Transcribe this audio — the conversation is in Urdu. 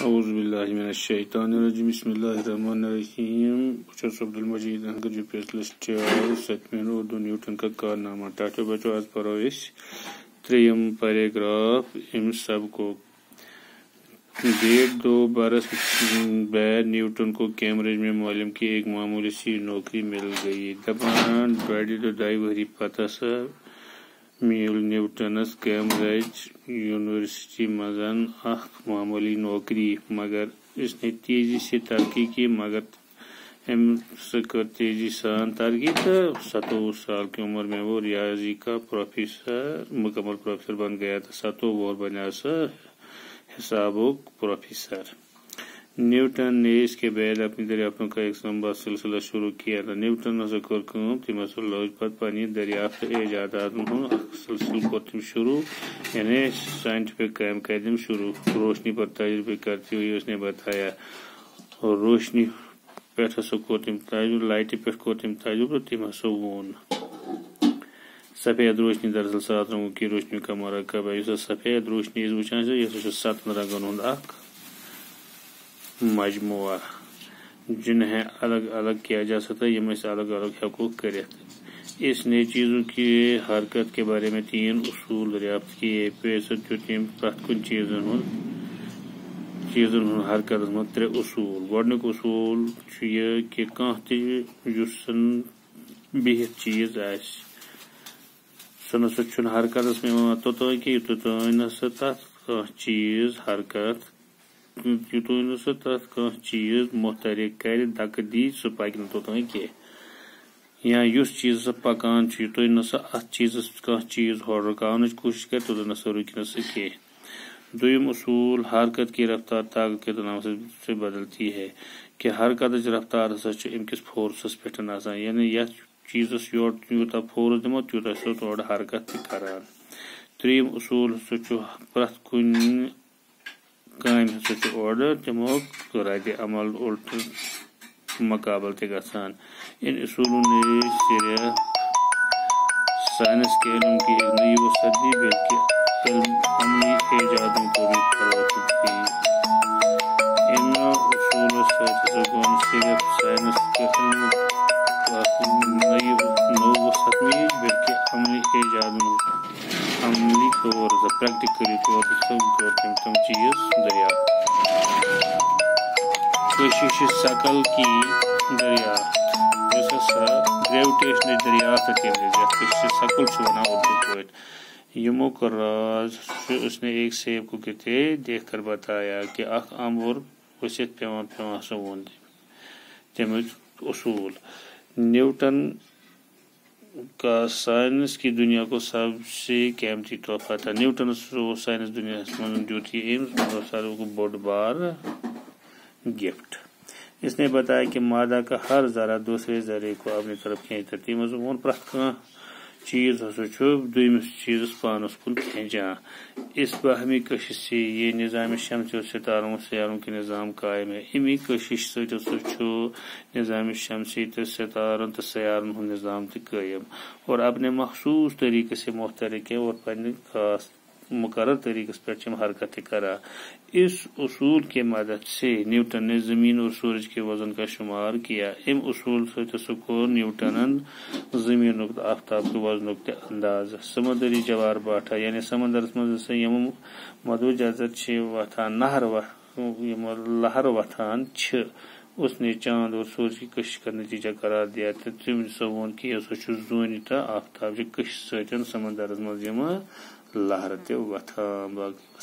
اعوذ باللہ من الشیطان الرجیم بسم اللہ الرحمن الرحیم بچس عبدالمجید انگر جو پیسلس 7 اردو نیوٹن کا کارنامہ ٹاٹو بچو آج پڑھو اس 3 پیراگراف ام سب کو 1.5-2 برس بعد نیوٹن کو کیمبرج میں معلم کی ایک معمولی سی نوکری مل گئی دپان 2.5 ؤری پتہ سا میل نیوٹنس کیمبرج یونیورسٹی مزن معمولی نوکری مگر اس نے تیزی سے ترقی کی مگر سہ کر تیزی سان ترقی تو 27 سال کی عمر میں وہ ریاضی کا مکمل پروفیسر بن گیا تھا 27 وہر بنا سا حسابک پروفیسر نیوٹن نے اس کے بعد اپنی دریافتوں کا ایک لمبا سلسلہ شروع کیا تھا نیوٹن ہسا کور کام تم ہسا لوگ پتہ پنہ دریافت ایجادات سلسلہ کور تم شروع یعنی سائنٹفک کام کر تم شروع روشنی پر تجربے کرتے ہوئے اس نے بتایا اور روشنی پہ ہسا کور تم تجربہ لائٹہ پہ کور تم تجربہ تم ہسا وون سفید روشنی دراصل 7 رنگوں کی روشنی کا مرکب ہے اس سفید روشنی وچان یہ 7 رنگن ہند مجموعہ جنہیں الگ الگ کیا جا سکتا ہے یہ سے الگ الگ حقوق کرت اس نے چیزوں کی حرکت کے بارے میں 3 اصول دریافت کیے پیسہ جو تم پرت کن چیزن حرکت میں 3 اصول گۄڈنیُک اصول یہ کہ کانٛہہ تہِ یُس بِہِتھ چیز آسہِ سُہ نسا چھُنہٕ حرکتس میں یِوان توٚتام کہِ یوٚتام نسا تتھ کانٛہہ چیز حرکت یوٚتام نسا تتھ کانٛہہ چیز محترک کرِ دکہ دی سُہ پکہِ نہٕ توٚتام کینٛہہ یا یُس چیز سا پکان چھُ یوٚتام نسا اتھ چیزس کانٛہہ چیز ہورٕ رُکاونٕچ کوٗشش کرِ توٚتام نسا رُکہِ نہٕ سُہ کینٛہہ دوٚیِم اصوٗل حرکت کی رفتار طاقت کے تناظر سے بدلتی ہے کہ حرکتٕچ رفتار ہسا چھِ أمۍ کِس فورسس پٮ۪ٹھ آسان یعنی یتھ چیزس یوٗتاہ فورس دِمو تیوٗتاہ چھُ سُہ تورٕ حرکت تہِ کران ترٛیٚیِم اصوٗل ہسا چھُ پرٛٮ۪تھ کُنہِ کامہِ ہسا چھُ اورٕ تمیُک رد عمل الٹہٕ مقابل تہِ گژھان ان اصولوں نے صرف سائنس کے علم کی ایک نئی وسعت دی بلکہ عملی ایجادوں کو بھی فروغ دی ان اصولوں سے صرف سائنس کے علم نئی وسعت ملی بلکہ عملی ایجادوں عملی طور سے پریکٹیکلی طور سے تم چیز دریافت کشش ثقل کی دریافت اس گریویٹیشن دریافت کشش ثقل ونان اردو پہ یمک راز اس نے ایک سیب کو کہتے دیکھ کر بتایا کہ اخ امور وسعت پیوان ہسا وون تمیک اصول نیوٹن کا سائنس کی دنیا کو سب سے قیمتی تحفہ تھا نیوٹن سائنس دنیا میں دیت یہ ساروی کو بوڑ بار گفٹ اس نے بتایا کہ مادہ کا ہر ذرہ دوسرے ذرے کو اپنی طرف کھینچتا تھی وون پرت چیز ہسا دویمس چیزس پانس کن کھینچان اس باہمی کشش سے یہ نظام شمسی اور ستاروں سیاروں کے نظام قائم ہے امی کشش سے نظام شمسی تو ستاروں تو سیاروں ہند نظام تہ قائم اور اپنے مخصوص طریقے سے محترک ہے اور پنہ خاص مقرر طریقے پر حرکت کرا اس اصول کے مدد سے نیوٹن نے زمین اور سورج کے وزن کا شمار کیا ام اصول سے نیوٹن زمین آفتاب کے وزن کے انداز سمندری جوار باٹا یعنی سمندرس مز مدو جزر وتھان لہر وتھان اس نے چاند اور سورج کی کشش کا نتیجہ قرار دیا تم وون کہ یہ زونہ تو آفتاب کش سمندرس مز لہر تہ وتھان باقی